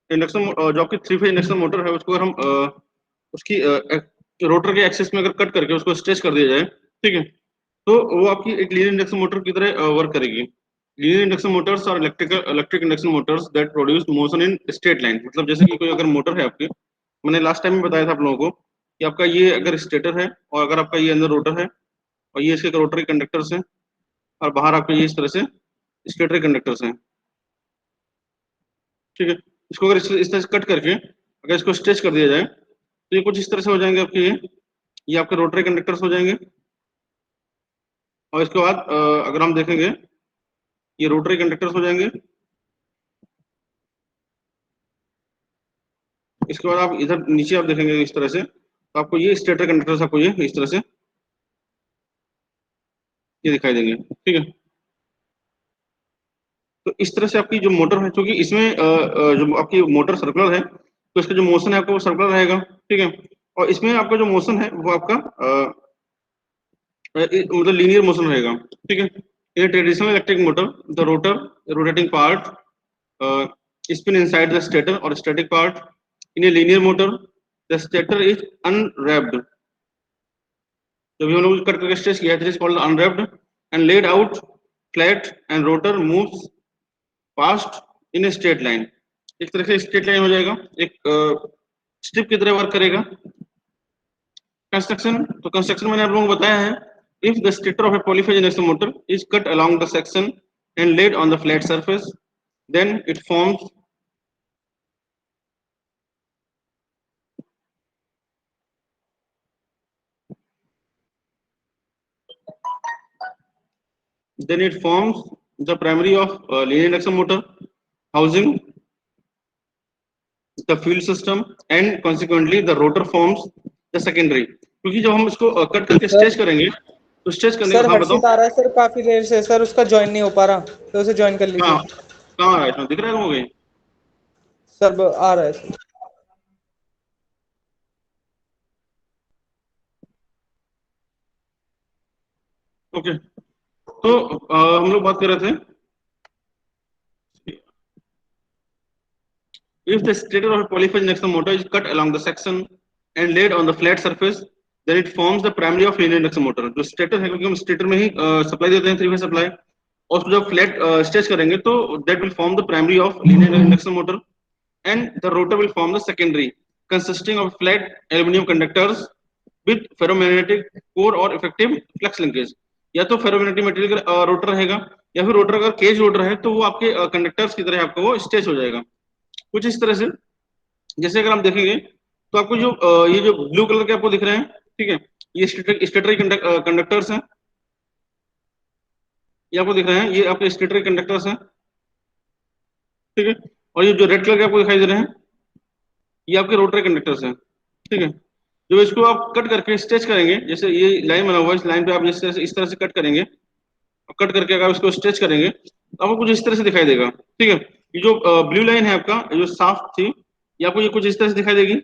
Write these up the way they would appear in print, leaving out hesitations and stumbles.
Induction जो आपकी three phase induction motor है उसको अगर हम उसकी रोटर के एक्सिस में अगर कट करके उसको स्ट्रेच कर दिया जाए, ठीक है, तो वो आपकी एक लीनियर इंडक्शन मोटर की तरह वर्क करेगी। लीनियर इंडक्शन मोटर्स और electric induction Motors that produce motion in straight line, मतलब जैसे कि कोई अगर मोटर है आपकी, मैंने लास्ट टाइम में बताया था आप लोगों को कि आपका ये अगर स्टेटर है और अगर आपका ये अंदर रोटर है और ये इसके रोटरी कंडक्टर्स हैं और बाहर आपके ये इस तरह से स्टेटरी कंडक्टर्स हैं, ठीक है। इसको अगर इस तरह से कट करके अगर इसको स्ट्रेच कर दिया जाए तो ये कुछ इस तरह से हो जाएंगे आपके, ये आपके रोटरी कंडक्टर्स हो जाएंगे। और इसके बाद अगर हम देखेंगे ये रोटरी कंडक्टर्स हो जाएंगे। इसके बाद आप इधर नीचे आप देखेंगे इस तरह से, तो आपको ये स्टेटर कंडक्टर्स आपको ये इस तरह से ये दिखाई देंगे, ठीक है। तो इस तरह से आपकी जो मोटर है, क्योंकि इसमें जो आपकी मोटर सर्कुलर है तो इसका जो मोशन है आपका वो सर्कुलर रहेगा, ठीक है। और इसमें आपका जो मोशन है वो आपका मतलब लीनियर मोशन रहेगा, ठीक है। In traditional electric motor the rotor rotating part spin inside the stator or static part. In a linear motor the stator is unwrapped, जब हम लोग कट करके स्ट्रेच किया है called unwrapped and laid out flat and rotor moves past in a straight line. एक तरह से straight line हो जाएगा, एक स्ट्रिप की तरह वर्क करेगा। कंस्ट्रक्शन, तो कंस्ट्रक्शन मैंने आप लोगों को बताया है, if the stator of A polyphase induction motor is cut along the section and laid on the flat surface then it forms then it forms the primary of linear induction motor housing the field system and consequently the rotor forms the secondary, क्योंकि जब हम इसको cut करके sir stretch करेंगे तो stretch करने sir का, हाँ बताओ। हर्षित आ रहा है सर, काफी देर से सर उसका ज्वाइन नहीं हो पा रहा, तो उसे ज्वाइन कर कहाँ लीजिए। कहाँ आ रहा है इसमें दिख रहा है तुमको? सर आ रहा है सर। ओके, तो हम लोग बात कर रहे थे if the stator of a polyphase induction motor is cut along the section and laid on the flat surface then it forms the primary of linear induction motor। जो स्टेटर है, क्योंकि हम स्टेटर में ही सप्लाई देते हैं, three phase supply, और उसको जब फ्लैट स्ट्रेच करेंगे तो that will form the primary of linear induction motor and the rotor will form the secondary consisting of flat aluminum conductors with ferromagnetic core और effective flux linkage। या तो ferromagnetic material का rotor रहेगा या फिर rotor अगर cage rotor है तो वो आपके कंडक्टर्स की तरह आपको वो स्ट्रेच हो जाएगा कुछ इस तरह से। जैसे अगर हम देखेंगे तो आपको जो ये जो ब्लू कलर के आपको दिख रहे हैं, ठीक है, ये स्टेटरी कंडक्टर्स हैं, ये आपको दिख रहे हैं, ये आपके स्टेटरी कंडक्टर्स हैं, ठीक है। और ये जो रेड कलर के आपको दिखाई दे रहे हैं ये आपके रोटरी कंडक्टर्स हैं, ठीक है। जब इसको आप कट करके स्ट्रेच करेंगे, जैसे ये लाइन बना हुआ है, इस लाइन पे आप इस तरह से कट करेंगे, कट करके अगर इसको स्ट्रेच करेंगे तो आपको कुछ इस तरह से दिखाई देगा, ठीक है। ये जो ब्लू लाइन है आपका जो साफ थी, ये आपको ये कुछ इस तरह से दिखाई देगी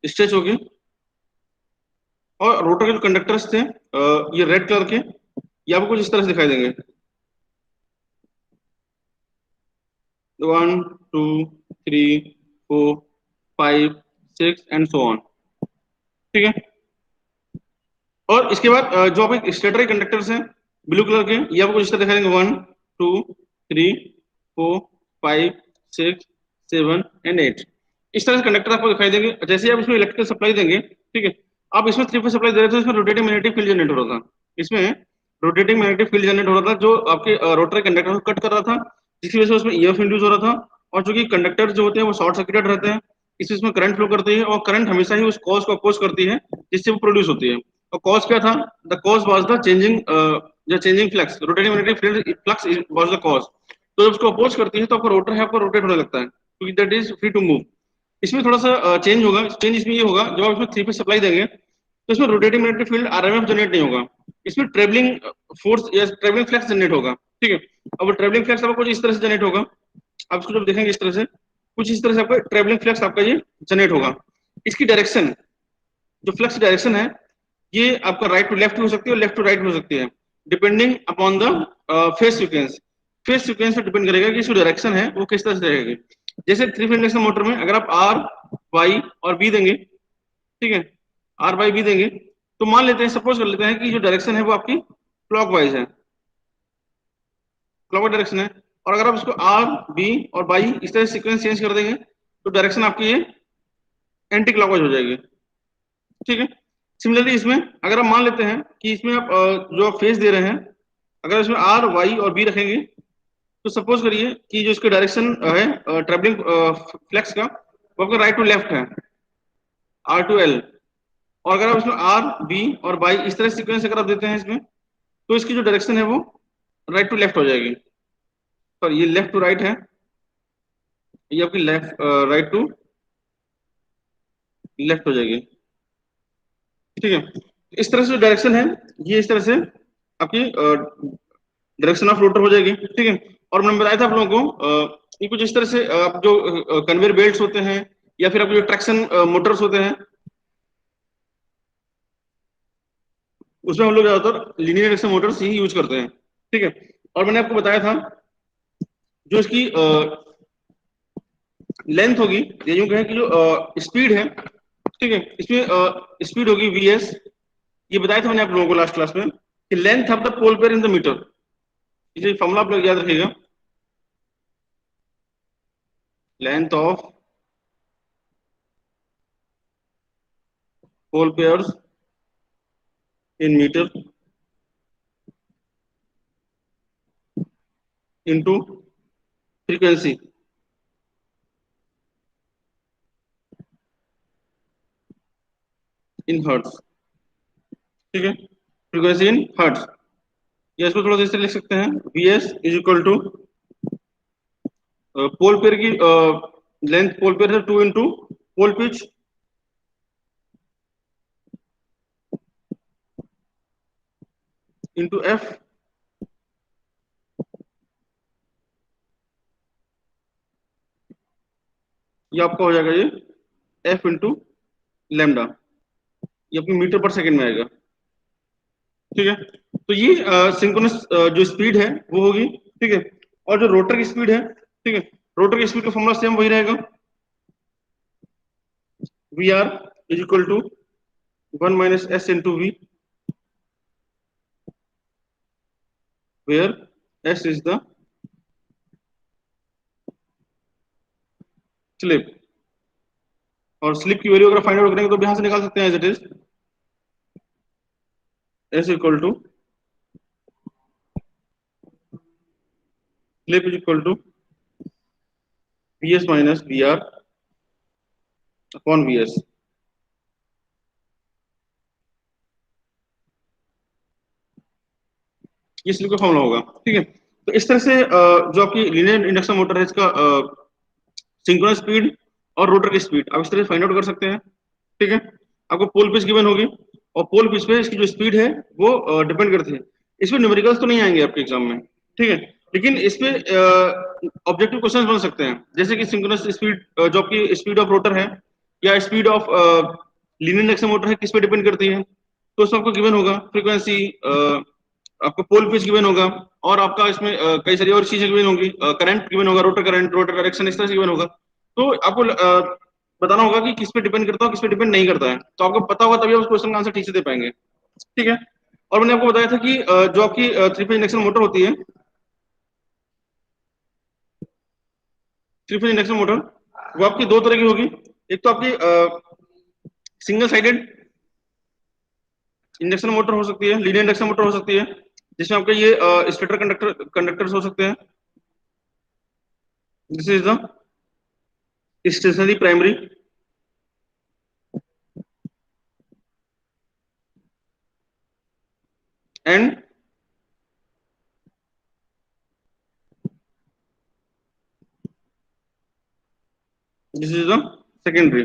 स्ट्रेच होगी। और रोटर के जो कंडक्टर्स थे ये रेड कलर के, ये आपको कुछ इस तरह से दिखाई देंगे, 1 2 3 4 5 6 एंड सो ऑन, ठीक है। और इसके बाद जो आपके स्टेटरी कंडक्टर्स हैं ब्लू कलर के, ये आपको इस तरह दिखाई देंगे 1 2 3 4 5 6 7 एंड 8। इस तरह से कंडक्टर आपको दिखाई देंगे। जैसे आप इसमें इलेक्ट्रिकल सप्लाई देंगे, ठीक है, आप इसमें थ्री फेज सप्लाई दे रहे थे, इसमें रोटेटिंग मैग्नेटिक फील्ड जनरेट हो रहा था, इसमें रोटेटिंग मैग्नेटिक फील्ड जनरेट हो रहा था जो आपके रोटरी कंडक्टर को कट कर रहा था, जिसकी वजह से उसमें ईएफ इंड्यूस हो रहा था। और चूंकि कंडक्टर जो होते हैं वो शॉर्ट सर्किटेड रहते हैं, इससे उसमें करंट फ्लो करती है और करंट हमेशा ही उस कॉज को अपोज करती है जिससे वो प्रोड्यूस होती है। और कॉज क्या था? The cause was the changing flux, rotating magnetic field flux was the cause. तो जब उसको अपोज करती है तो आपका रोटर है आपका रोटेट होने लगता है, क्योंकि that is free to move. इसमें थोड़ा सा चेंज होगा, चेंज इसमें ये होगा जब आप इसमें थ्री फेज सप्लाई देंगे तो इसमें rotating magnetic field RMF generate नहीं होगा, इसमें ट्रेवलिंग फोर्स या ट्रेवलिंग फ्लक्स जनरेट होगा, ठीक है। अब ट्रेवलिंग फ्लक्स आपको कुछ इस तरह से जनरेट होगा, आप इसको जब देखेंगे इस तरह से, कुछ इस तरह से आपका ट्रेवलिंग फ्लक्स आपका ये जनरेट होगा। इसकी डायरेक्शन, जो फ्लक्स डायरेक्शन है, ये आपका राइट टू लेफ्ट हो सकती है और लेफ्ट टू राइट हो सकती है depending upon the phase sequence. Phase sequence पे डिपेंड करेगा कि इसकी डायरेक्शन है वो किस तरह से रहेगी। जैसे थ्री फेज इंडक्शन मोटर में अगर आप आर, वाई और बी देंगे, ठीक है, आर वाई बी देंगे, तो मान लेते हैं, सपोज कर लेते हैं कि जो डायरेक्शन है वो आपकी क्लॉकवाइज है, क्लॉकवाइज डायरेक्शन है, और अगर आप इसको आर, बी और वाई इस तरह सीक्वेंस चेंज कर देंगे तो डायरेक्शन आपकी ये एंटी क्लॉकवाइज हो जाएगी, ठीक है। सिमिलरली इसमें अगर हम मान लेते हैं कि इसमें आप जो आप फेज दे रहे हैं, अगर इसमें आर, वाई और बी रखेंगे, तो सपोज करिए कि जो इसका डायरेक्शन है ट्रेवलिंग फ्लेक्स का, वो आपका राइट टू लेफ्ट है, आर टू एल, और अगर आप इसमें आर, बी और वाई इस तरह सीक्वेंस अगर आप देते हैं इसमें, तो इसकी जो डायरेक्शन है वो राइट टू लेफ्ट हो जाएगी। पर ये लेफ्ट टू राइट है, ये आपकी लेफ्ट राइट टू लेफ्ट हो जाएगी, ठीक है। इस तरह से जो डायरेक्शन है, ये इस तरह से आपकी डायरेक्शन ऑफ रोटर हो जाएगी, ठीक है। और मैंने बताया था आप लोगों को ये कुछ इस तरह से आप जो कन्वेयर बेल्ट्स होते हैं या फिर आपके जो ट्रैक्शन मोटर्स होते हैं, उसमें हम लोग ज्यादातर लीनियर इंडक्शन मोटर्स ही यूज करते हैं, ठीक है। और मैंने आपको बताया था जो इसकी लेंथ होगी, या यूं कहें कि जो स्पीड है, ठीक है, इसमें स्पीड होगी वीएस। ये बताया था मैंने आप लोगों को लास्ट क्लास में कि length of the pole pair in the metre, ये फॉर्मूला आप लोग याद रखिएगा, length of pole pairs in metre into frequency in hertz, ठीक है, फ्रीक्वेंसी इन हर्ट्ज। या इसको थोड़ा सा इसे लिख सकते हैं, V S is equal to pole pair की लेंथ, पोल पेयर है 2 into pole pitch into F, ये आपका हो जाएगा ये एफ इंटू लेमडा, ये अपनी मीटर पर सेकंड में आएगा, ठीक है। तो ये सिंक्रोनस जो स्पीड है वो होगी, ठीक है। और जो रोटर की स्पीड है, ठीक है, रोटर की स्पीड का फॉर्मूला सेम वही रहेगा, V R is equal to 1 - s into V, where s is the slip. और स्लिप की वैल्यू अगर फाइंड आउट करेंगे तो यहां से निकाल सकते हैं, as it is s equal to slip is equal to V S minus V R upon V S. ये स्लिप का फॉर्मूला होगा, ठीक है। तो इस तरह से जो आपकी लीनियर इंडक्शन मोटर है, इसका सिंक्रोनस स्पीड और रोटर की स्पीड आप इस तरह से फाइंड आउट कर सकते हैं, ठीक है। आपको पोल पिच गिवन होगी, और पोल पिच पे इसकी जो स्पीड है वो डिपेंड करती है। इसमें न्यूमेरिकल्स तो नहीं आएंगे आपके एग्जाम में, ठीक है, लेकिन इस पे ऑब्जेक्टिव क्वेश्चंस बन सकते हैं, जैसे कि सिंक्रोनस स्पीड जो आपकी स्पीड ऑफ रोटर है या speed of linear induction motor है, किस पे डिपेंड करती है, तो उसमें आपको गिवन होगा फ्रीक्वेंसी, आपको पोल पिच गिवन होगा, और आपका इसमें कई सारी और चीजें गिवन होंगी, करंट गिवन होगा, रोटर करंट, रोटर डायरेक्शन, इस तरह से गिवन होगा। तो आपको बताना होगा कि किस पे डिपेंड करता है, किस पे डिपेंड नहीं करता है, तो आपको पता होगा तभी आप उस क्वेश्चन का आंसर ठीक से दे पाएंगे, ठीक है। और मैंने आपको बताया था कि जो आपकी थ्री फेज इंडक्शन मोटर होती है, थ्री फेज इंडक्शन मोटर वो आपकी दो तरह की होगी। एक तो आपकी सिंगल साइडेड इंडक्शन मोटर हो सकती है, लीनियर इंडक्शन मोटर हो सकती है, जिसमें आपके ये स्टेटर कंडक्टर्स हो सकते हैं, this is the stationary primary, and this is the secondary.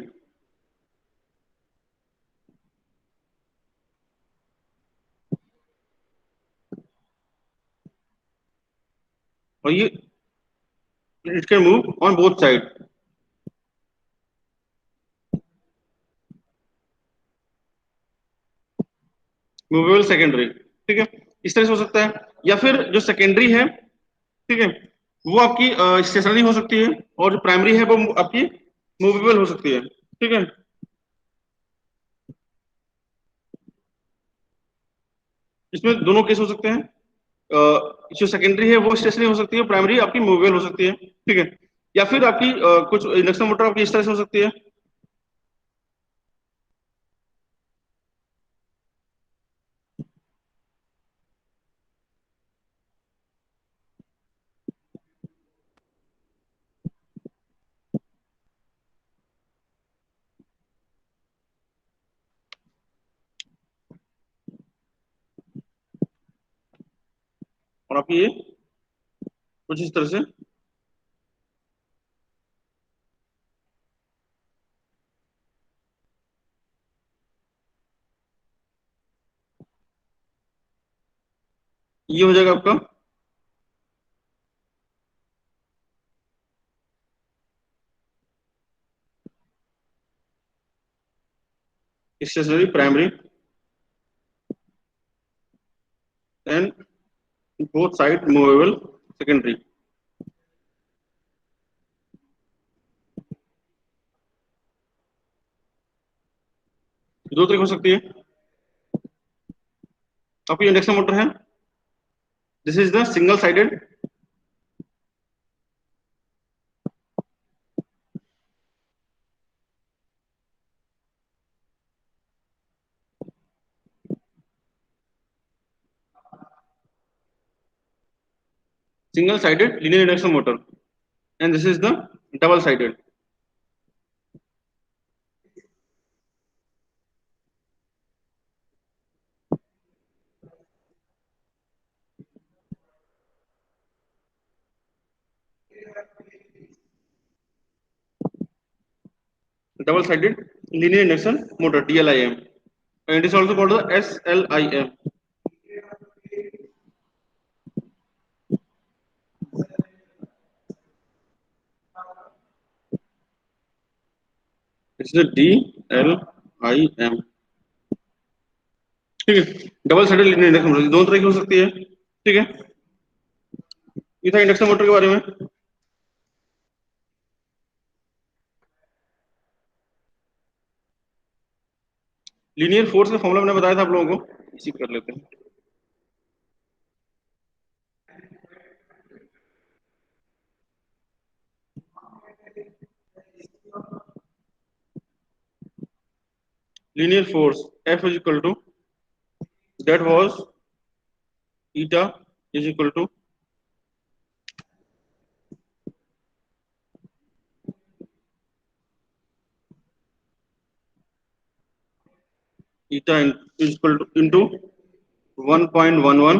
और ये it can move on both side, movable secondary, ठीक है, इस तरह से हो सकता है। या फिर जो सेकेंडरी है, ठीक है, वो आपकी स्टेशनरी हो सकती है, और जो प्राइमरी है वो आपकी मूवेबल हो सकती है। ठीक है, इसमें दोनों केस हो सकते हैं। जो सेकेंडरी है वो स्टेशनरी हो सकती है, प्राइमरी आपकी मूवेबल हो सकती है। ठीक है, या फिर आपकी कुछ इंडक्शन मोटर आपकी इस तरह से हो सकती है। और आपकी ये कुछ इस तरह से, ये हो जाएगा आपका stationary primary and both side movable secondary. दो तरीके हो सकती है। आपकी इंडक्शन मोटर है, this is the single sided. Single sided linear induction motor, and this is the double sided. Double sided linear induction motor, DLIM, and it is also called the SLIM. It's the DLIM। ठीक है, double sided linear induction motor दोनों तरह की हो सकती है। ठीक है, ये था इंडक्शन मोटर के बारे में। लीनियर फोर्स का फॉर्मूला मैंने बताया था आप लोगों को, इसी कर लेते हैं। Linear force F is equal to, that was eta is equal to eta is equal to into 1.11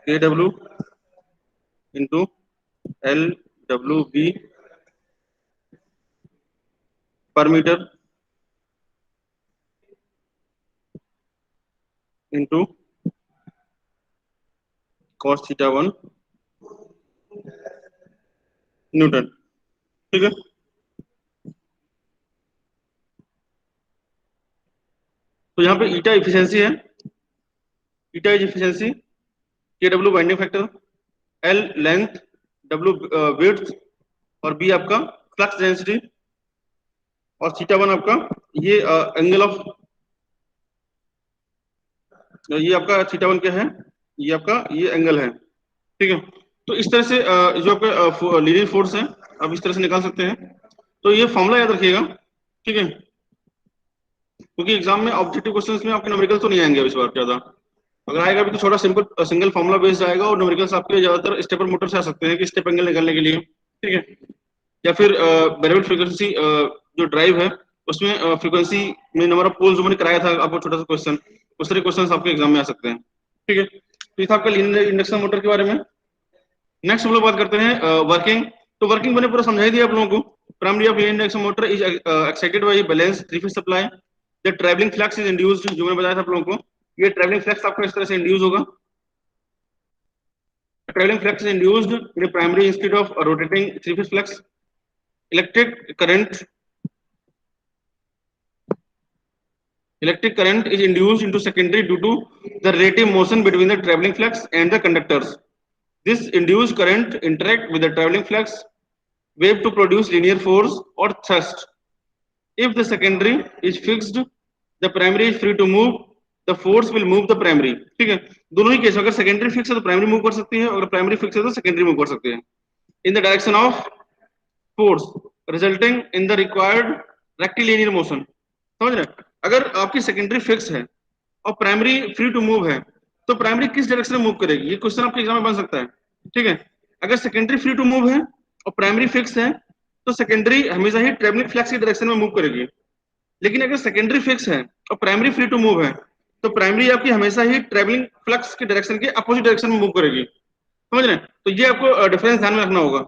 kW into LWB per meter into cos theta 1 Newton. ठीक है, तो यहाँ पे ईटा इफिशियंसी है, ईटा इज इफिशियंसी, के W binding factor, L length, W width, और B आपका flux density, और थीटा 1 आपका ये एंगल ऑफ, ये आपका थीटा 1 क्या है, ये आपका ये एंगल है। ठीक है, तो इस तरह से जो आपका लीनियर फोर्स है आप इस तरह से निकाल सकते हैं। तो ये फॉर्मूला याद रखिएगा। ठीक है, क्योंकि एग्जाम में ऑब्जेक्टिव क्वेश्चंस में आपके न्यूमेरिकल तो नहीं आएंगे अब इस बार ज्यादा, अगर आएगा भी तो छोटा सिंपल सिंगल फॉर्मूला बेस्ड आएगा, और न्यूमेरिकल्स आपके ज्यादातर स्टेपर मोटर से आ सकते हैं कि स्टेप एंगल निकालने के लिए। ठीक है, या फिर वेरिएबल फ्रीक्वेंसी जो ड्राइव है उसमें फ्रीक्वेंसी में नंबर ऑफ पोल्स जो मैंने कराया था आपको छोटा सा क्वेश्चन, उस तरह क्वेश्चन आपके एग्जाम में आ सकते हैं। ठीक है, तो ये था आपका लीनियर इंडक्शन मोटर के बारे में। नेक्स्ट हम लोग बात करते हैं वर्किंग। तो वर्किंग मैंने पूरा समझा ही दिया आप लोगों को। Primary of linear induction motor is excited by balance three phase supply, the travelling flux is induced, जो मैंने बताया था आप लोगों को, ये ट्रैवलिंग फ्लक्स आपको इस तरह से इंड्यूस होगा। Travelling flux is induced in primary instead of rotating three phase flux. Electric current Electric current is induced into secondary due to the relative motion between the traveling flux and the conductors. This induced current interact with the traveling flux wave to produce linear force or thrust. If the secondary is fixed, the primary is free to move. The force will move the primary. ठीक है, दोनों ही case, अगर secondary fix है तो primary move कर सकती है, अगर प्राइमरी फिक्स है तो सेकेंडरी मूव कर सकती है in the direction of force resulting in the required rectilinear motion. समझ रहे हैं? अगर आपकी सेकेंडरी फिक्स है और प्राइमरी फ्री टू मूव है तो प्राइमरी किस डायरेक्शन में मूव करेगी, ये क्वेश्चन आपके एग्जाम में बन सकता है। ठीक है, अगर सेकेंडरी फ्री टू मूव है और प्राइमरी फिक्स है तो सेकेंडरी हमेशा ही ट्रेवलिंग फ्लक्स की डायरेक्शन में मूव करेगी। लेकिन अगर सेकेंडरी फिक्स है और प्राइमरी फ्री टू मूव है तो प्राइमरी आपकी हमेशा ही ट्रेवलिंग फ्लक्स के डायरेक्शन के अपोजिट डायरेक्शन में मूव करेगी। समझ रहे हैं? तो ये आपको डिफरेंस ध्यान में रखना होगा।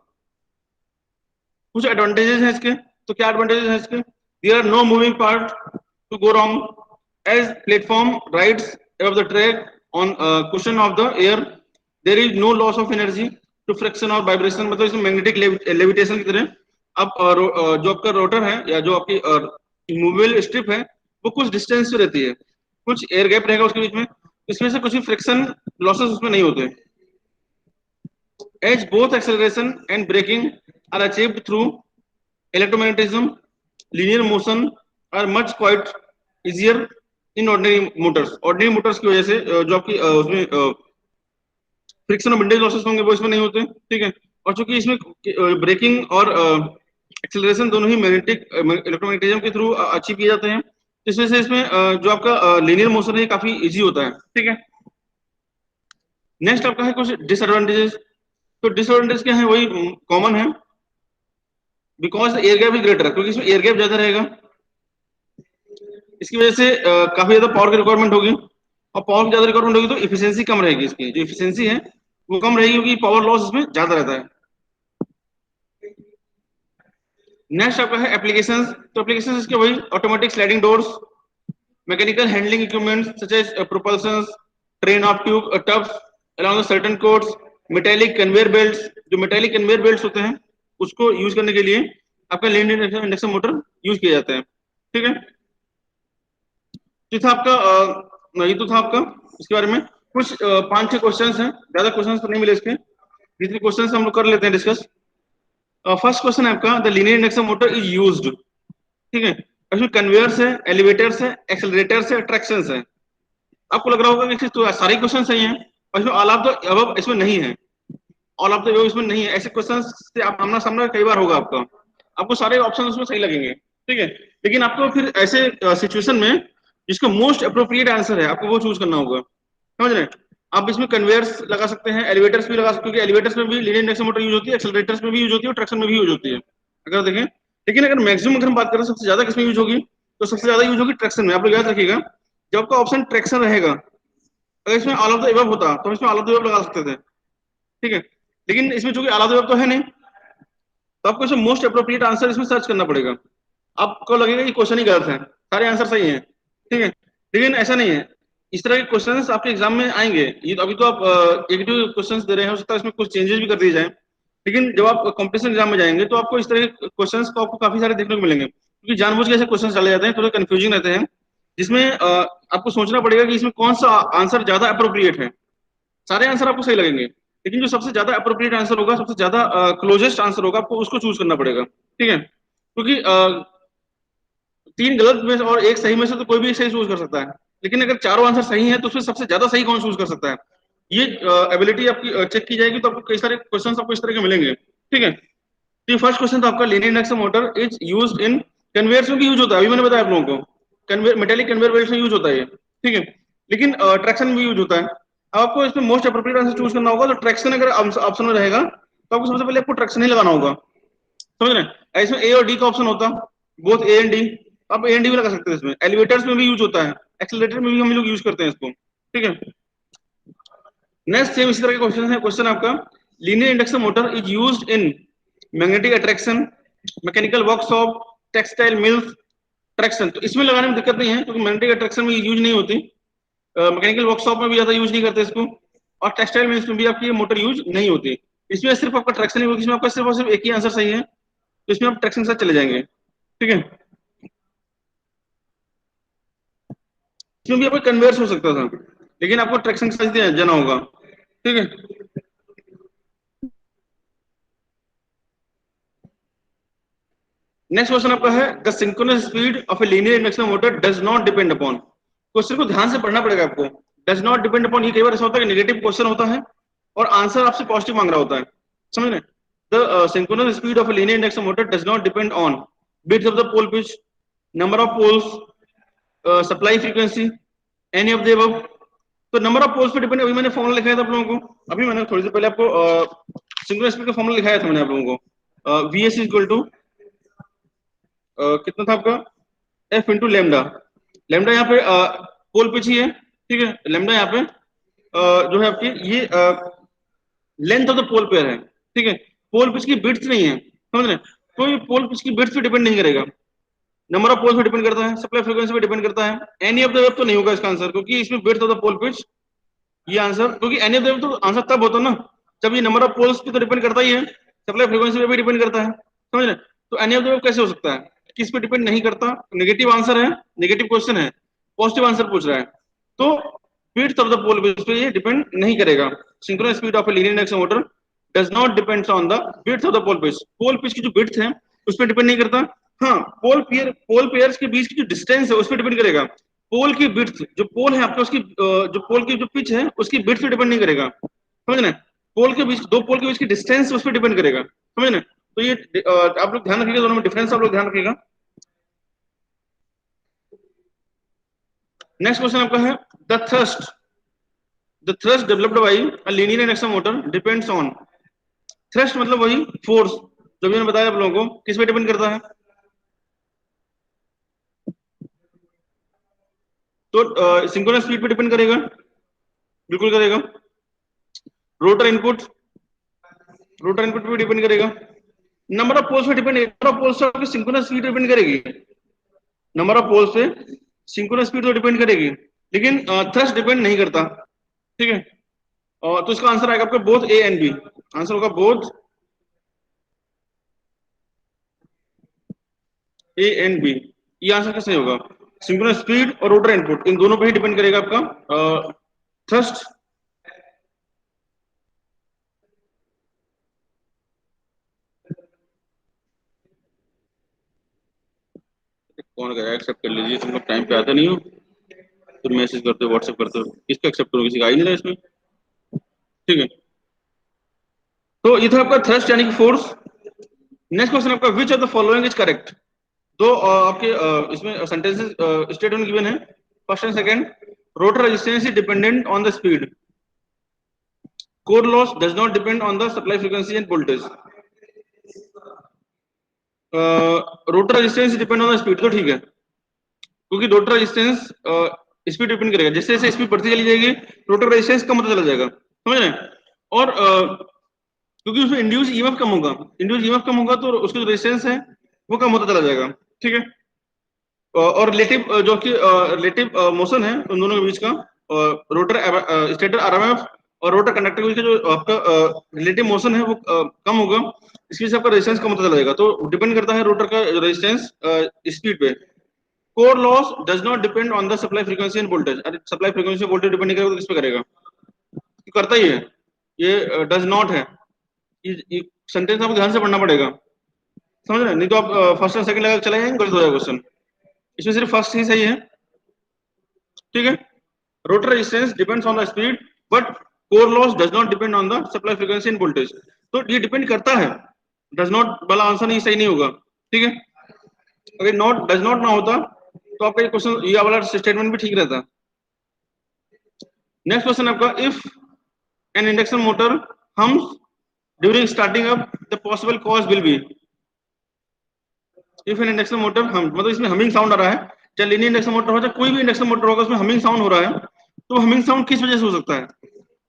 कुछ एडवांटेजेस हैं इसके, तो क्या एडवांटेजेस हैं इसके? There are no moving part to go wrong as platform rides above the track on cushion of the air, there is no loss of energy to friction और वाइब्रेशन, मतलब इसमें मैग्नेटिक लेविटेशन की तरह अब जो आपका रोटर है या जो आपकी मूवेबल स्ट्रिप है वो कुछ डिस्टेंस पे रहती है, कुछ एयर गैप रहेगा उसके बीच में, इसमें से कुछ भी फ्रिक्शन लॉसेस उसमें नहीं होते। As both acceleration and braking are achieved through electromagnetism, linear motion are much quite easier in ordinary motors. Ordinary motors की वजह से जो आपकी उसमें फ्रिक्शन और विंडेज लॉसेस होंगे वो इसमें नहीं होते। ठीक है, और चूंकि इसमें ब्रेकिंग और एक्सेलरेशन दोनों ही मैग्नेटिक इलेक्ट्रोमैग्नेटिज्म के थ्रू अचीव किए जाते हैं, इस वजह से इसमें जो आपका लीनियर मोशन है काफी इजी होता है। ठीक है, नेक्स्ट आपका है कुछ डिसएडवांटेजेस। तो डिसएडवांटेज क्या है, वही कॉमन है, because air gap is greater, क्योंकि इसमें एयर गैप ज्यादा रहेगा, इसकी वजह से काफी ज्यादा पावर की रिक्वायरमेंट होगी, और पावर की ज्यादा रिक्वायरमेंट होगी तो इफिशियंसी कम रहेगी, इसकी जो इफिशियंसी है वो कम रहेगी क्योंकि पावर लॉस इसमें ज्यादा रहता है। नेक्स्ट आपका है एप्लीकेशंस। तो एप्लीकेशंस इसके वही automatic sliding doors, mechanical handling equipments such as propulsions, train of tubes along the certain course, metallic conveyor belts, जो metallic conveyor belts होते हैं उसको यूज करने के लिए आपका लीनियर इंडक्शन मोटर यूज किया जाता है। ठीक है, ये था आपका ये तो था आपका इसके बारे में कुछ 5-6 क्वेश्चंस हैं, ज्यादा क्वेश्चंस तो नहीं मिले इसके, जितने क्वेश्चंस हम लोग कर लेते हैं डिस्कस। फर्स्ट क्वेश्चन है आपका, the linear induction motor is used. ठीक है, इसमें कन्वेयर्स है, एलिवेटर्स है, एक्सेलरेटर्स है, ट्रैक्शंस है। आपको लग रहा होगा कि तो सारे क्वेश्चन सही हैं और इसमें ऑल ऑफ द अबव इसमें नहीं है, ऑल ऑफ द अबव इसमें नहीं है, ऐसे क्वेश्चन से आप आमना सामना कई बार होगा आपका, आपको सारे ऑप्शन उसमें सही लगेंगे। ठीक है, लेकिन आपको फिर ऐसे सिचुएशन में जिसका मोस्ट अप्रोप्रिएट आंसर है आपको वो चूज करना होगा। समझ रहे हैं? आप इसमें कन्वेयर्स लगा सकते हैं, एलिवेटर्स भी लगा सकते हैं, क्योंकि एलिवेटर्स में भी लीनियर इंडक्शन मोटर यूज होती है, एक्सेलरेटर्स में भी यूज होती है और ट्रैक्शन में भी यूज होती है अगर देखें। लेकिन अगर मैक्सिमम अगर हम बात करें सबसे ज्यादा किसमें यूज होगी, तो सबसे ज्यादा यूज होगी ट्रैक्शन में। आप लोग याद रखिएगा, जब आपका ऑप्शन ट्रैक्शन रहेगा, अगर इसमें ऑल ऑफ द अबव होता तो हम इसमें ऑल ऑफ द अबव लगा सकते थे। ठीक है, लेकिन इसमें चूंकि ऑल ऑफ द अबव तो है नहीं, तो आपको इसमें मोस्ट अप्रोप्रिएट आंसर इसमें सर्च करना पड़ेगा। आपको लगेगा कि क्वेश्चन ही गलत है, सारे आंसर सही हैं। ठीक है, लेकिन ऐसा नहीं है, इस तरह के क्वेश्चंस आपके एग्जाम में आएंगे। ये तो अभी तो आप एक क्वेश्चंस दे रहे हैं, हो सकता है इसमें कुछ चेंजेस भी कर दिए जाए, लेकिन जब आप कॉम्पिटिशन एग्जाम में जाएंगे तो आपको इस तरह के क्वेश्चंस को आपको काफी सारे देखने को मिलेंगे, क्योंकि जानबूझ के ऐसे क्वेश्चंस डाले जाते हैं, थोड़े कंफ्यूजिंग रहते हैं, जिसमें आपको सोचना पड़ेगा कि इसमें कौन सा आंसर ज्यादा अप्रोप्रिएट है। सारे आंसर आपको सही लगेंगे, लेकिन जो सबसे ज्यादा अप्रोप्रिएट आंसर होगा, सबसे ज्यादा क्लोजेस्ट आंसर होगा, आपको उसको चूज करना पड़ेगा। ठीक है, क्योंकि 3 गलत में से और एक सही में से तो कोई भी सही चूज कर सकता है, लेकिन अगर चारों आंसर सही है तो उसमें सबसे ज्यादा सही कौन चूज कर सकता है, ये एबिलिटी आपकी चेक की जाएगी, तो आपको कई सारे क्वेश्चन आपको इस तरह के मिलेंगे। ठीक है, तो ये फर्स्ट क्वेश्चन था आपका, linear induction motor is used in conveyors में भी यूज होता है, अभी मैंने बताया आप लोगों को, कन्वेयर मेटालिक कन्वेयर बेल्ट में यूज होता है ये। ठीक है, लेकिन ट्रैक्शन में भी यूज होता है। अब आपको इसमें मोस्ट अप्रोप्रिएट आंसर चूज करना होगा, तो ट्रैक्शन अगर ऑप्शन में रहेगा तो आपको सबसे पहले आपको ट्रैक्शन ही लगाना होगा। समझ रहे हैं? इसमें ए और डी का ऑप्शन होता, बोथ ए एंड डी, आप ए एंड डी भी लगा सकते हैं। इसमें एलिवेटर्स में भी यूज होता है, एक्सेलरेटर में भी हम लोग यूज करते हैं इसको। ठीक है, नेक्स्ट सेम इसी तरह के क्वेश्चन है। क्वेश्चन आपका, linear induction motor is used in magnetic attraction, mechanical workshop, textile mills, traction. तो इसमें लगाने में दिक्कत नहीं है, क्योंकि मैग्नेटिक अट्रैक्शन में यूज नहीं होती, मैकेनिकल वर्कशॉप में भी ज्यादा यूज नहीं करते इसको, और टेक्सटाइल मिल्स में भी आपकी मोटर यूज नहीं होती। इसमें सिर्फ आपका ट्रैक्शन ही होगी, इसमें आपका सिर्फ और सिर्फ एक ही आंसर सही है, तो इसमें आप ट्रैक्शन के साथ चले जाएंगे। ठीक है, इसमें भी आपको कन्वेयर्स हो सकता था, लेकिन आपको ट्रैक्शन के साथ जाना होगा, ठीक है। नेक्स्ट क्वेश्चन आपका है the synchronous speed of a linear induction motor does not depend upon. Question को ध्यान से पढ़ना पड़ेगा आपको। डज नॉट डिपेंड अपॉन, ये कई बार ऐसा होता है कि नेगेटिव क्वेश्चन होता है और आंसर आपसे पॉजिटिव मांग रहा होता है, समझ रहे। The synchronous speed of a linear induction motor does not depend on bits of the pole pitch, number of poles, supply frequency, any of the above. तो नंबर ऑफ पोल्स पे depend, अभी मैंने फॉर्मूला लिखाया था आप लोगों को, अभी मैंने थोड़ी देर पहले आपको सिंक्रोनस स्पीड का फॉर्मूला लिखाया था मैंने आप लोगों को, वी एस इक्वल टू कितना था आपका, एफ इंटू लेमडा। लेमडा यहाँ पे पोल पिच ही है, ठीक है। लेमडा यहाँ पे जो है आपकी ये length of the pole pair है, ठीक है। पोल पिच की बिड्थ नहीं है, समझ रहे। तो ये पोल पिच की बिड्थ पे डिपेंड नहीं करेगा, नंबर ऑफ पोल्स पे डिपेंड करता है, सप्लाई फ्रीक्वेंसी पे डिपेंड करता है। एनी ऑफ द वेव तो नहीं होगा इसका आंसर, क्योंकि इसमें width of the pole pitch, ये आंसर, क्योंकि एनी ऑफ द वेव तो आंसर तब होता ना जब ये नंबर ऑफ पोल्स पे तो डिपेंड करता ही है, सप्लाई फ्रीक्वेंसी पे भी डिपेंड करता है, समझ रहे। तो एनी ऑफ द वेव कैसे हो सकता है, किस पे डिपेंड नहीं करता, नेगेटिव आंसर है, नेगेटिव क्वेश्चन है, पॉजिटिव आंसर पूछ रहा है। तो width of the pole pitch पे ये डिपेंड नहीं करेगा। Synchronous speed of a linear induction motor does not depends on the width of the pole pitch. Pole pitch की जो बिड्थ है उस पर डिपेंड नहीं करता। हाँ, पोल पेयर्स के बीच की जो डिस्टेंस है उस पर डिपेंड करेगा। पोल की बिड्थ, जो पोल है आपका उसकी जो पोल की जो पिच है उसकी बिड्थ पे डिपेंड नहीं करेगा, समझ रहे। पोल के बीच, दो पोल के बीच की डिस्टेंस उस पर डिपेंड करेगा, समझ रहे। तो ये आप लोग ध्यान रखिएगा, दोनों में डिफरेंस आप लोग ध्यान रखिएगा। नेक्स्ट क्वेश्चन आपका है the thrust developed by a linear induction motor depends on. Thrust मतलब वही फोर्स जो मैंने बताया आप लोगों को, किस पे डिपेंड करता है। तो सिंक्रोनस स्पीड पे डिपेंड करेगा, बिल्कुल करेगा। रोटर इनपुट, रोटर इनपुट पे डिपेंड करेगा। नंबर ऑफ पोल्स पे डिपेंड, नंबर ऑफ पोल्स पे सिंक्रोनस स्पीड डिपेंड करेगी, नंबर ऑफ पोल्स पे सिंक्रोनस स्पीड तो डिपेंड करेगी, लेकिन थ्रस्ट डिपेंड नहीं करता, ठीक है। तो इसका आंसर आएगा आपका both A and B, answer होगा बोथ ए एंड बी। ये आंसर कैसे होगा, सिंक्रोनस स्पीड और रोटर इनपुट इन दोनों पे ही डिपेंड करेगा आपका थ्रस्ट। कौन करेगा, एक्सेप्ट कर लीजिए, तुम लोग टाइम पे आते नहीं हो, फिर मैसेज करते हो, व्हाट्सएप करते हो, किसका एक्सेप्ट करो, किसी का आ ही नहीं रहा इसमें, ठीक है। तो ये था आपका थ्रस्ट यानी कि फोर्स। नेक्स्ट क्वेश्चन आपका which of the following is correct. दो आपके इसमें सेंटेंसेस स्टेटमेंट गिवन है, first and second. Rotor resistance is dependent on the speed, core loss does not depend on the supply frequency end voltage. Rotor resistance depend on the speed, तो ठीक है, क्योंकि rotor resistance speed depend करेगा, जैसे जैसे speed बढ़ती चली जाएगी रोटर रेजिस्टेंस कम होता चला जाएगा, समझ रहे हैं। और क्योंकि उसमें इंड्यूस ईएमएफ कम होगा, इंड्यूस ईएमएफ कम होगा तो उसका जो रेजिस्टेंस है वो कम होता चला जाएगा, ठीक है। और रिलेटिव जो कि रिलेटिव मोशन है उन दोनों के बीच का, रोटर स्टेटर आरएमएफ और रोटर कंडक्टर के बीच का जो आपका रिलेटिव मोशन है वो कम होगा, इसकी वजह से आपका रेजिस्टेंस कम होता चला जाएगा। तो डिपेंड करता है रोटर का रेजिस्टेंस स्पीड पे। Core loss does not depend on the supply frequency end voltage. अरे सप्लाई फ्रीक्वेंसी वोल्टेज डिपेंड नहीं करेगा तो किस पे करेगा, ये करता ही है, ये डज नॉट है। ये सेंटेंस आपको ध्यान से पढ़ना पड़ेगा, समझ रहे हैं, नहीं तो आप फर्स्ट और सेकंड लगा चले जाएंगे, गलत हो जाएगा क्वेश्चन। इसमें सिर्फ फर्स्ट ही सही है, ठीक है। Rotor resistance depends on the speed but core loss does not depend on the supply frequency end voltage. तो ये डिपेंड करता है, डज नॉट वाला आंसर नहीं, सही नहीं होगा, ठीक है। अगर नॉट डज नॉट ना होता तो आपका ये क्वेश्चन, ये वाला स्टेटमेंट भी ठीक रहता। नेक्स्ट क्वेश्चन आपका if N induction motor hums during starting up the possible cause will be. If N induction motor हम, मतलब इसमें हमिंग साउंड आ रहा है, चाहे लीनियर इंडक्शन मोटर हो चाहे कोई भी इंडक्शन मोटर होगा उसमें हमिंग साउंड हो रहा है, तो हमिंग साउंड किस वजह से हो सकता है।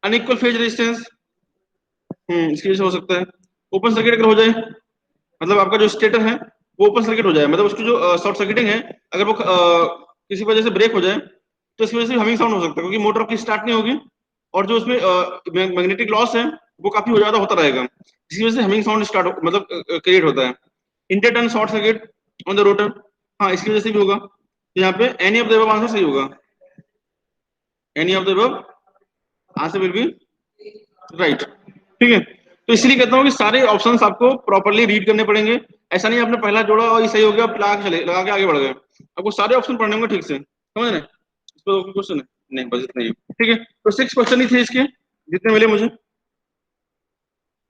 अनइक्वल फेज रेजिस्टेंस, इसकी वजह से हो सकता है। ओपन सर्किट अगर हो जाए, मतलब आपका जो स्टेटर है वो ओपन सर्किट हो जाए, मतलब उसकी जो शॉर्ट सर्किटिंग है अगर वो किसी वजह से ब्रेक हो जाए तो इसकी वजह से हमिंग साउंड हो सकता है, क्योंकि मोटर की स्टार्ट नहीं होगी और जो उसमें मैग्नेटिक लॉस है वो काफी ज्यादा होता रहेगा, जिसकी वजह से हमिंग साउंड स्टार्ट मतलब क्रिएट होता है। Interturn short circuit on the rotor, हाँ इसकी वजह से भी होगा। तो यहाँ पे any of the above answer सही होगा। Any of the above answer will be right. ठीक है, तो इसलिए कहता हूँ कि सारे ऑप्शंस आपको प्रॉपर्ली रीड करने पड़ेंगे। ऐसा नहीं आपने पहला जोड़ा और ये सही हो गया, आप लगा के आगे बढ़ गए। आपको सारे ऑप्शन पढ़ने होंगे ठीक से, समझ रहे? इस पर कोई क्वेश्चन है? नहीं, बस इतना ही। ठीक है, तो 6 क्वेश्चन ही थे इसके, जितने मिले मुझे।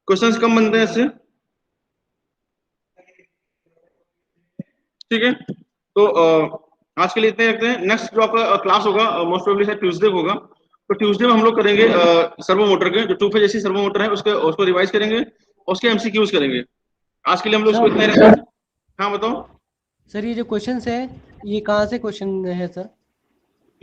क्वेश्चंस कम बनते हैं इससे। ठीक है, तो आज के लिए इतने रखते हैं। नेक्स्ट जो आपका क्लास होगा मोस्ट प्रोबेबली शायद ट्यूसडे होगा। तो ट्यूसडे में हम लोग करेंगे सर्वो मोटर के, जो 2 फेज एसी सर्वो मोटर है उसके, उसको रिवाइज करेंगे, उसके एमसीक्यूज करेंगे। आज के लिए हम लोग इसको इतना ही रखते हैं। हाँ बताओ सर, ये जो क्वेश्चंस है ये कहाँ से क्वेश्चन है सर?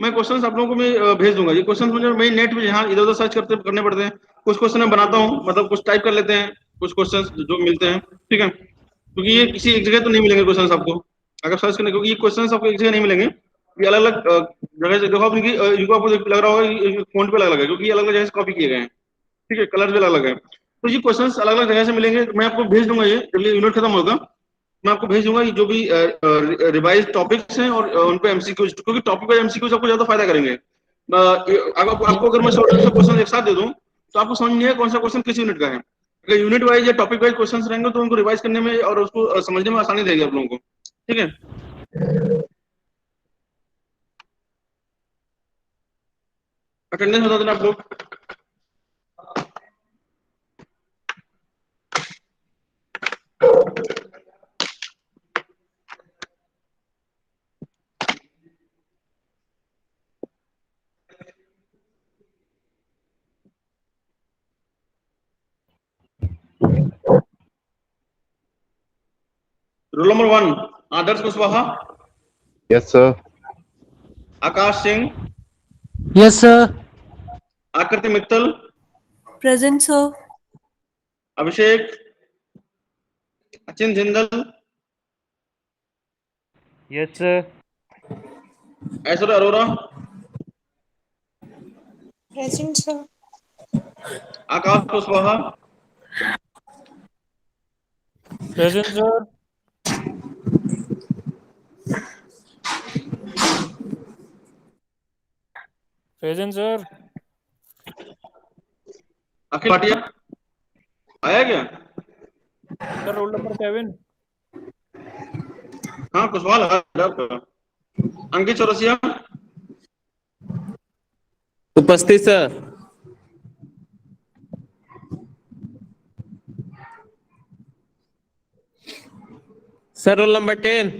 मैं क्वेश्चंस आप लोगों को मैं भेज दूंगा। ये क्वेश्चंस मुझे मैं नेट पे यहाँ इधर उधर सर्च करने पड़ते हैं। कुछ क्वेश्चन मैं बनाता हूँ, मतलब कुछ टाइप कर लेते हैं, कुछ क्वेश्चंस जो मिलते हैं। ठीक है, क्योंकि ये किसी एक जगह तो नहीं मिलेंगे क्वेश्चंस आपको अगर सर्च करने, क्योंकि ये क्वेश्चंस आपको एक जगह नहीं मिलेंगे। ये अलग अलग जगह से देखो आप इनकी इनको आपको लग रहा होगा फोन पे अलग अलग है, क्योंकि ये अलग अलग जगह से कॉपी किए गए हैं। ठीक है, कलर भी अलग अलग है। तो ये क्वेश्चंस अलग अलग जगह से मिलेंगे, तो मैं आपको भेज दूंगा। ये जब ये यूनिट खत्म होगा मैं आपको भेज दूंगा, ये जो भी रिवाइज टॉपिक्स हैं और उन पे एमसीक्यूज, क्योंकि टॉपिक वाइज एमसीक्यूज आपको ज्यादा फायदा करेंगे। आपको अगर मैं 100 क्वेश्चन एक साथ दे दूं तो आपको समझ नहीं है कौन सा क्वेश्चन किस यूनिट का है। अगर यूनिट वाइज या टॉपिक वाइज क्वेश्चन रहेंगे तो उनको रिवाइज करने में और उसको समझने में आसानी रहेगी आप लोगों को। ठीक है, अटेंडेंस बता देना आप लोग। Roll number 1 Adarsh Kushwaha, Yes, sir. Akash Singh, yes sir. Akriti Mittal, Present, sir. Abhishek, Achin Jindal, yes sir. Aishwarya Arora, Present, sir. Akash Kushwaha, present sir. Present sir. Akhil Bhatia आया क्या? Sir roll number 7। हाँ कुशवाहा लगा है आपका। अंकित चौरसिया, उपस्थित sir. Sir roll number 10।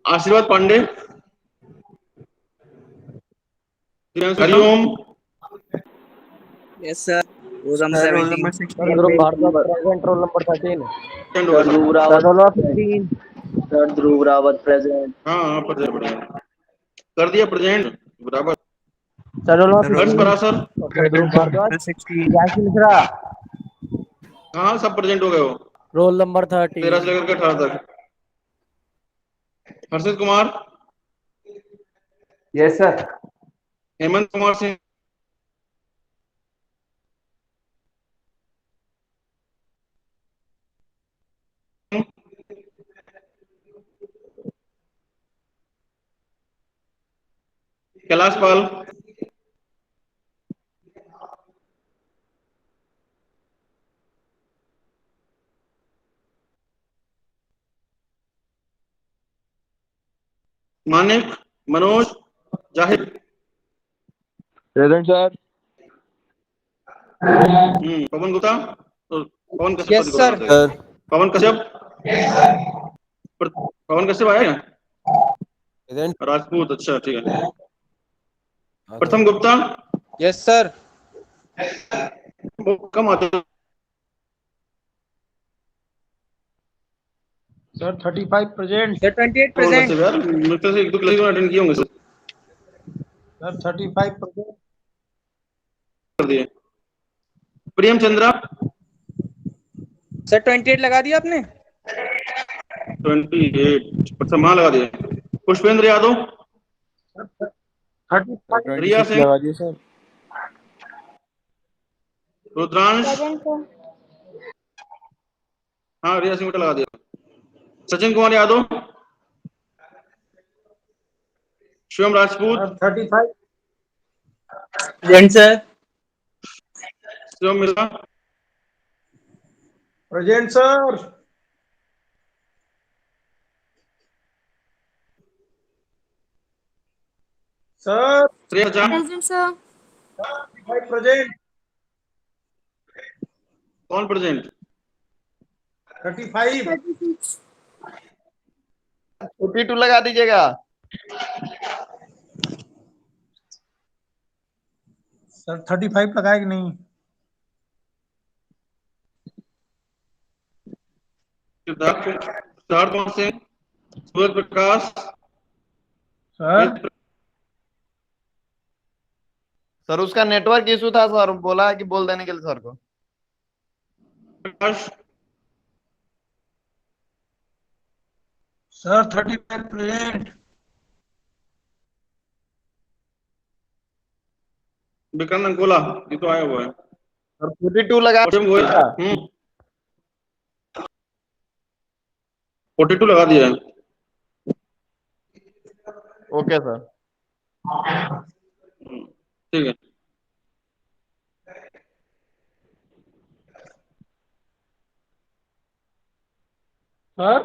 Aashirwad Pandey, Hariom, Yes, sir. Roll number Sir, roll 17. number sir 16. Dhruv page Bhardwaj number. Present, roll number 13। टेंड Sir, होगा sir. Dhruv sir Rawat. रोल नंबर 15। Sir, Dhruv Rawat present. हाँ हाँ प्रेजेंट कर दिया प्रेजेंट बराबर। Sir roll Sir, number Harsh 15। Parashar, sir Dhruv present, sir. Bhardwaj, Number 16. Yasi Mishra, हाँ हाँ सब प्रेजेंट हो गए हो। रोल नंबर 13 से 13। लेकर के 18 तक। हर्षित कुमार, यस सर। हेमंत कुमार सिंह, कैलाश पाल, मानिक, मनोज, जाहिद, Present, sir. पवन गुप्ता, तो पवन कश्यप यस सर। Sir. पवन कश्यप, पवन कश्यप आया क्या? Present. राजपूत, अच्छा ठीक है। प्रथम गुप्ता, यस सर। वो कम आते हैं। Sir 35 present. सर 28 पवन प्रेजेंट। कश्यप यार मेरे ख्याल से एक दो क्लास अटेंड किए होंगे सर। Sir 35 present. कर दिए। प्रियम चंद्रा, सर 28 लगा दिया आपने? 28 पर समान लगा दिया। पुष्पेंद्र यादव, 35 रिया सिंह, लगा दिए सर। Rudransh, Present, sir. हाँ रिया सिंह बेटा लगा दिया। Sachin Kumar Yadav, Shivam Rajput, 35 present sir. Shivam Mishra, present sir. Sir Shreya Chan, Present, sir. 35 present. कौन प्रेजेंट? 35 36. 42 लगा दीजिएगा। सर 35 लगाए कि नहीं? सिद्धार्थ कुमार सिंह, सूरज प्रकाश, सर सर उसका नेटवर्क इशू था सर, बोला कि बोल देने के लिए सर को। प्रकाश, सर 35 प्रेजेंट। विक्रांत अंकोला, ये तो आया हुआ है। सर 42 लगा और वो दीजिएगा। 42 लगा दिया है। Okay sir. ठीक है। सर